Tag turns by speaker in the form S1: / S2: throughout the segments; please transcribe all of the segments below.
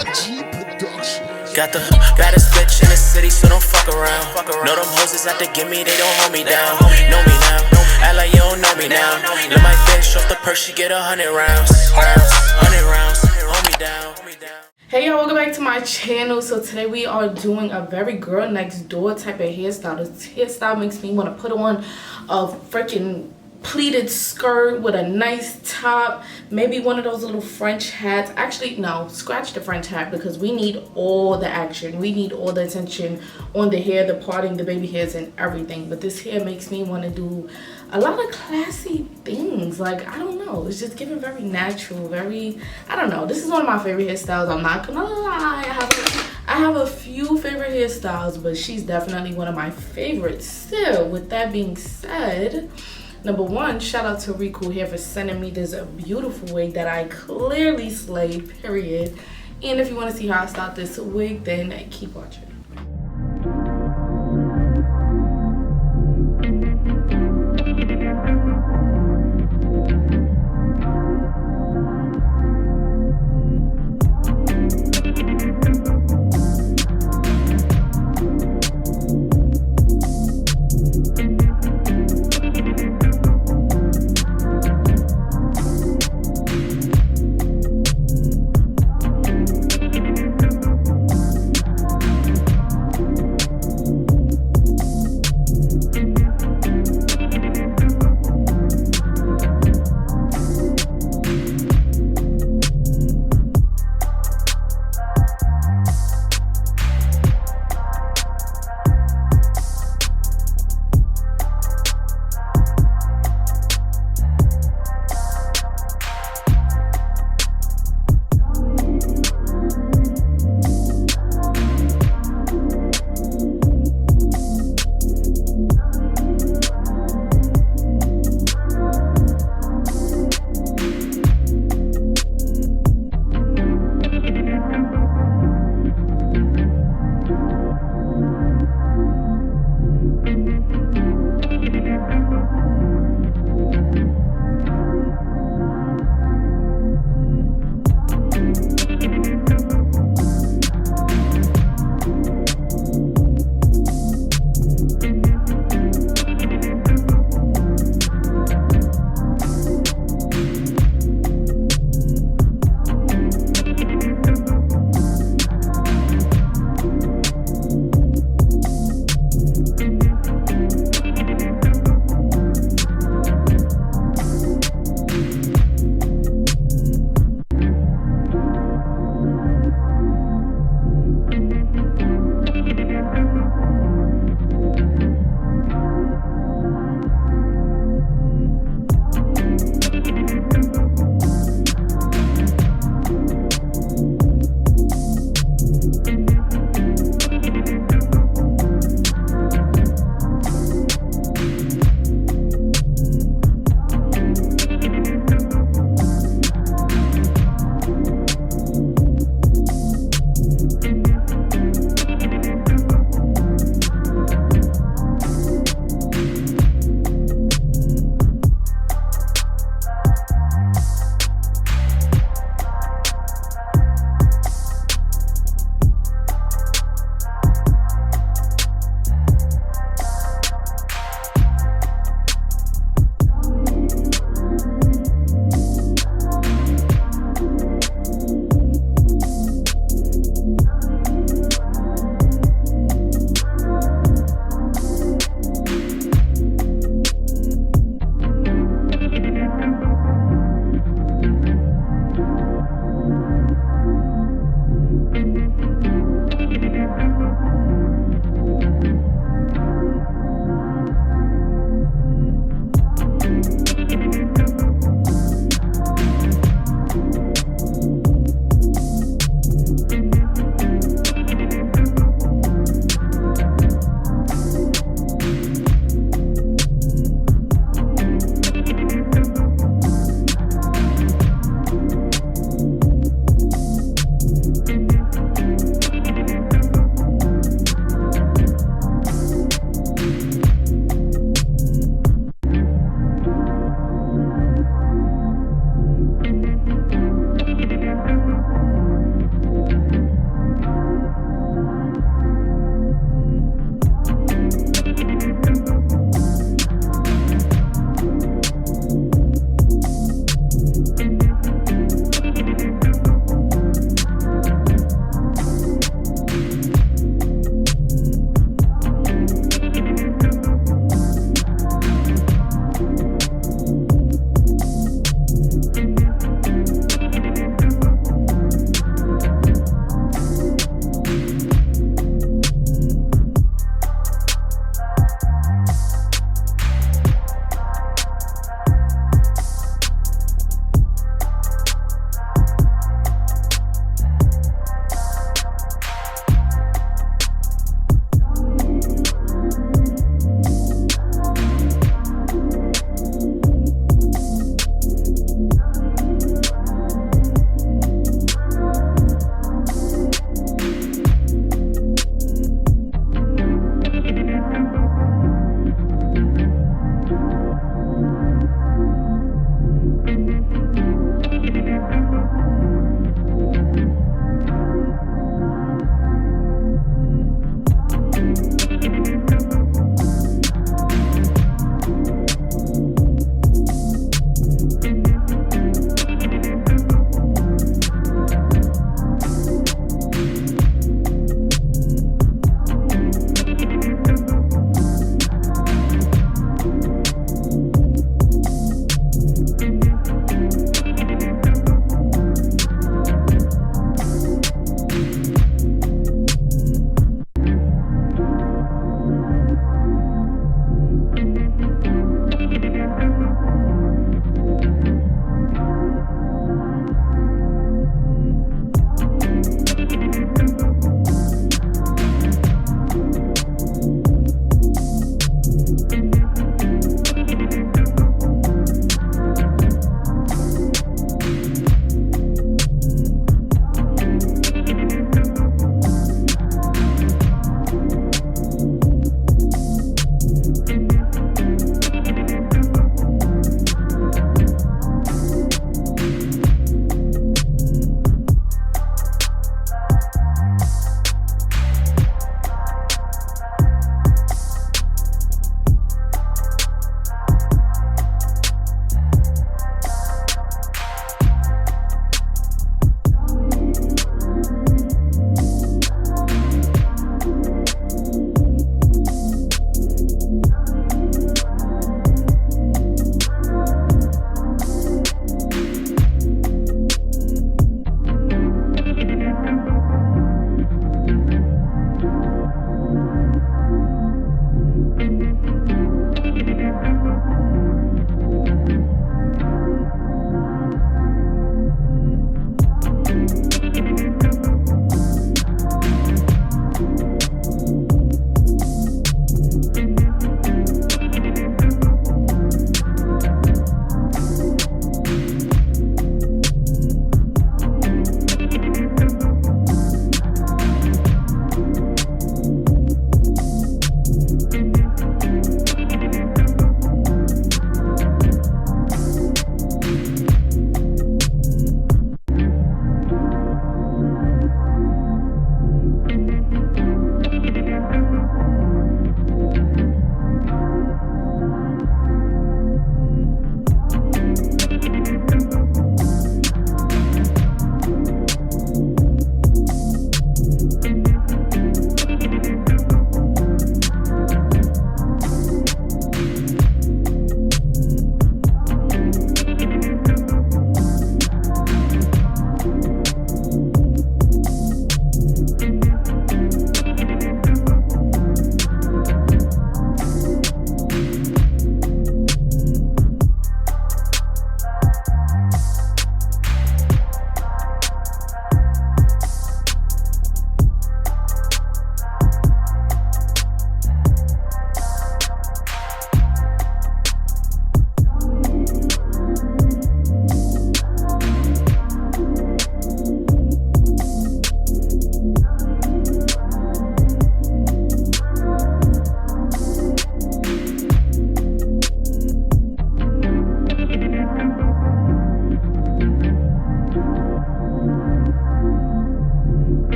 S1: Got the baddest bitch in the city, so don't fuck around. Know them hoes is out to get me, they don't hold me down. Know me now, act like you don't know me now. Let my bitch off the purse, she get 100 rounds. 100 rounds, hold me down.
S2: Hey y'all, welcome back to my channel. So today we are doing a very girl next door type of hairstyle. This hairstyle makes me want to put on a freaking pleated skirt with a nice top, maybe one of those little French hats. Actually, no, scratch the French hat because we need all the action. We need all the attention on the hair, the parting, the baby hairs, and everything. But this hair makes me want to do a lot of classy things. Like, I don't know, it's just giving very natural, very, I don't know. This is one of my favorite hairstyles. I'm not gonna lie. I have a few favorite hairstyles, but she's definitely one of my favorites. Still, with that being said, number one, shout out to Ft.Recool here for sending me this beautiful wig that I clearly slayed, period. And if you want to see how I styled this wig, then keep watching.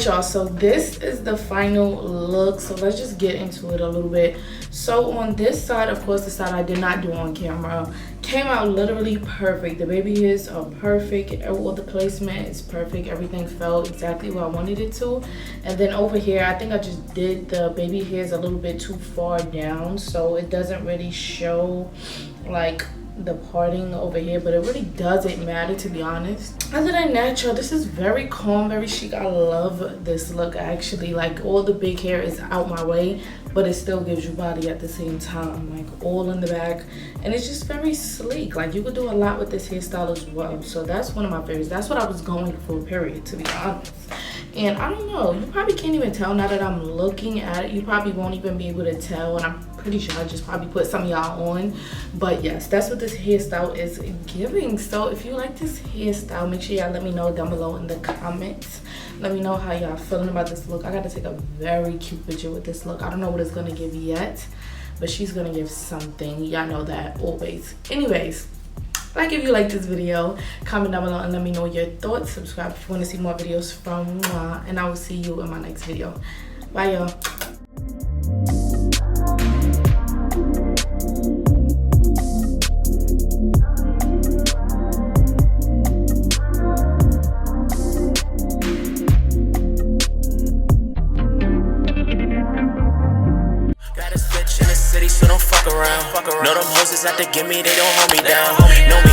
S2: Alright, y'all, so this is the final look, so let's just get into it a little bit. So on this side, of course, the side I did not do on camera, came out literally perfect. The baby hairs are perfect, all the placement is perfect, everything felt exactly where I wanted it to. And then over here, I think I just did the baby hairs a little bit too far down, so it doesn't really show like the parting over here, but it really doesn't matter, to be honest. Other than that, y'all, this is very calm, very chic. I love this look, actually. Like, all the big hair is out my way, but it still gives you body at the same time, like all in the back, and it's just very sleek. Like, you could do a lot with this hairstyle as well, so that's one of my favorites. That's what I was going for, period, to be honest. And I don't know, you probably can't even tell now that I'm looking at it. You probably won't even be able to tell, and I'm pretty sure I just probably put some of y'all on. But yes, that's what this hairstyle is giving. So if you like this hairstyle, make sure y'all let me know down below in the comments. Let me know how y'all feeling about this look. I gotta take a very cute picture with this look. I don't know what it's gonna give yet, but she's gonna give something. Y'all know that always. Anyways, like if you like this video, comment down below and let me know your thoughts. Subscribe if you want to see more videos from me, and I will see you in my next video. Bye, y'all.
S1: So don't fuck around. Know them hoes is out to get me, they don't hold me down. Know me